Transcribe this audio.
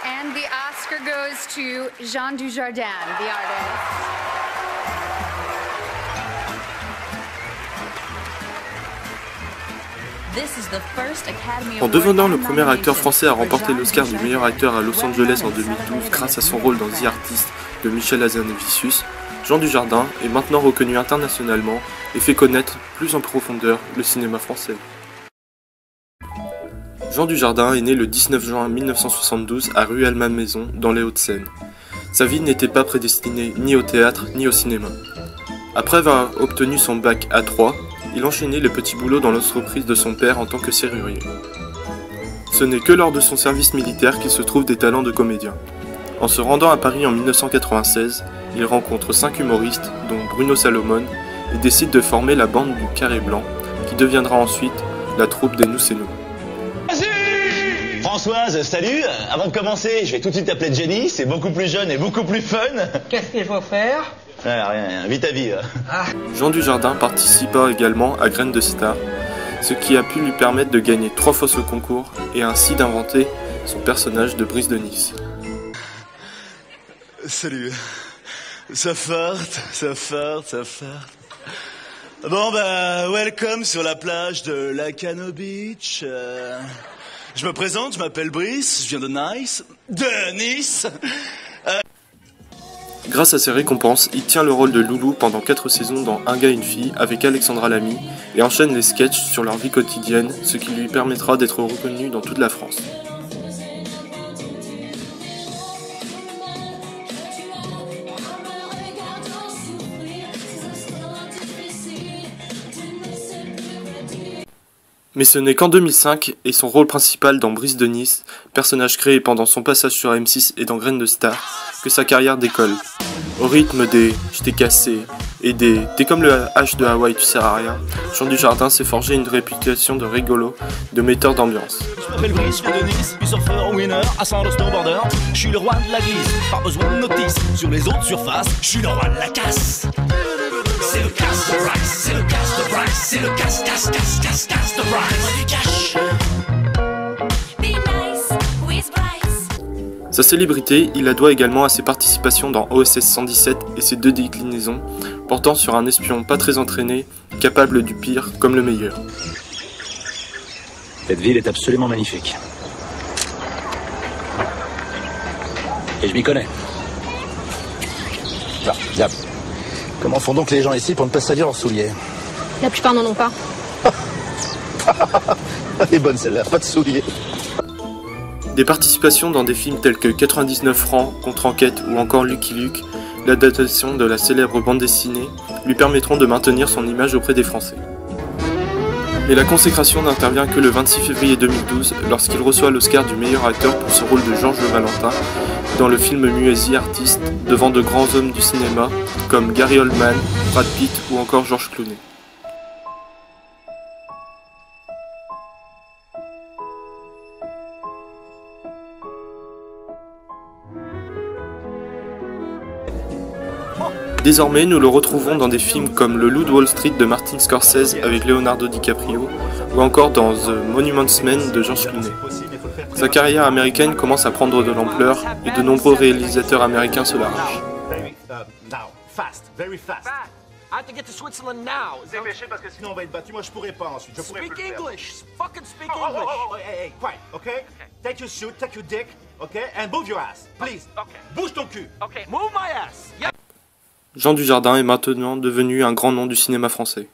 And the Oscar goes to Jean Dujardin, the artist. En devenant le premier acteur français à remporter l'Oscar du meilleur acteur à Los Angeles en 2012 grâce à son rôle dans The Artist de Michel Hazanavicius, Jean Dujardin est maintenant reconnu internationalement et fait connaître plus en profondeur le cinéma français. Jean Dujardin est né le 19 juin 1972 à Rueil-Malmaison dans les Hauts-de-Seine. Sa vie n'était pas prédestinée ni au théâtre ni au cinéma. Après avoir obtenu son bac A3, il enchaînait les petits boulots dans l'entreprise de son père en tant que serrurier. Ce n'est que lors de son service militaire qu'il se trouve des talents de comédien. En se rendant à Paris en 1996, il rencontre 5 humoristes, dont Bruno Salomon, et décide de former la bande du Carré Blanc, qui deviendra ensuite la troupe des Nous c'est nous. Françoise, salut. Avant de commencer, je vais tout de suite t'appeler Jenny, c'est beaucoup plus jeune et beaucoup plus fun. Qu'est-ce qu'il faut faire? Rien, vite à vie. Jean Dujardin participa également à Graines de Star, ce qui a pu lui permettre de gagner 3 fois ce concours et ainsi d'inventer son personnage de Brice de Nice. Salut. Ça farte. Bon bah, welcome sur la plage de Lacano Beach. Je me présente, je m'appelle Brice, je viens de Nice. Grâce à ses récompenses, il tient le rôle de Loulou pendant 4 saisons dans Un gars, une fille avec Alexandra Lamy et enchaîne les sketchs sur leur vie quotidienne, ce qui lui permettra d'être reconnu dans toute la France. Mais ce n'est qu'en 2005 et son rôle principal dans Brice de Nice, personnage créé pendant son passage sur M6 et dans Graines de Star, que sa carrière décolle. Au rythme des « je t'ai cassé » et des « t'es comme le H de Hawaï, tu sers à rien », Jean Dujardin s'est forgé une réputation de rigolo, de metteur d'ambiance. Je m'appelle Brice, je viens de Nice, puis surfeur, winner, à snowboarder. Je suis le roi de la glisse, pas besoin de notice. Sur les autres surfaces, je suis le roi de la casse. C'est le casse de Bryce, c'est le casse de Bryce, c'est le casse de Bryce. Du cash. Sa célébrité, il la doit également à ses participations dans OSS 117 et ses 2 déclinaisons, portant sur un espion pas très entraîné, capable du pire comme le meilleur. Cette ville est absolument magnifique. Et je m'y connais. Là, diable. Comment font donc les gens ici pour ne pas salir leurs souliers? La plupart n'en ont pas. Elle est bonne celle-là, pas de souliers. Des participations dans des films tels que 99 francs, Contre-enquête ou encore Lucky Luke, l'adaptation de la célèbre bande dessinée, lui permettront de maintenir son image auprès des Français. Mais la consécration n'intervient que le 26 février 2012 lorsqu'il reçoit l'Oscar du meilleur acteur pour ce rôle de Georges Valentin dans le film muet The Artist devant de grands hommes du cinéma comme Gary Oldman, Brad Pitt ou encore George Clooney. Désormais, nous le retrouvons dans des films comme Le Loup de Wall Street de Martin Scorsese avec Leonardo DiCaprio ou encore dans The Monuments Men de George Clooney. Sa carrière américaine commence à prendre de l'ampleur et de nombreux réalisateurs américains se l'arrachent. I have to get to Switzerland now. Dépêchez parce que sinon on va être battu. Moi je pourrais pas ensuite. Je pourrais Speak plus le faire. English. Fucking speak Oh, English. hey, quiet, okay? Take your suit, take your dick, okay? And move your ass, please. Okay. Bouge ton cul. Okay, move my ass. Yeah. Jean Dujardin est maintenant devenu un grand nom du cinéma français.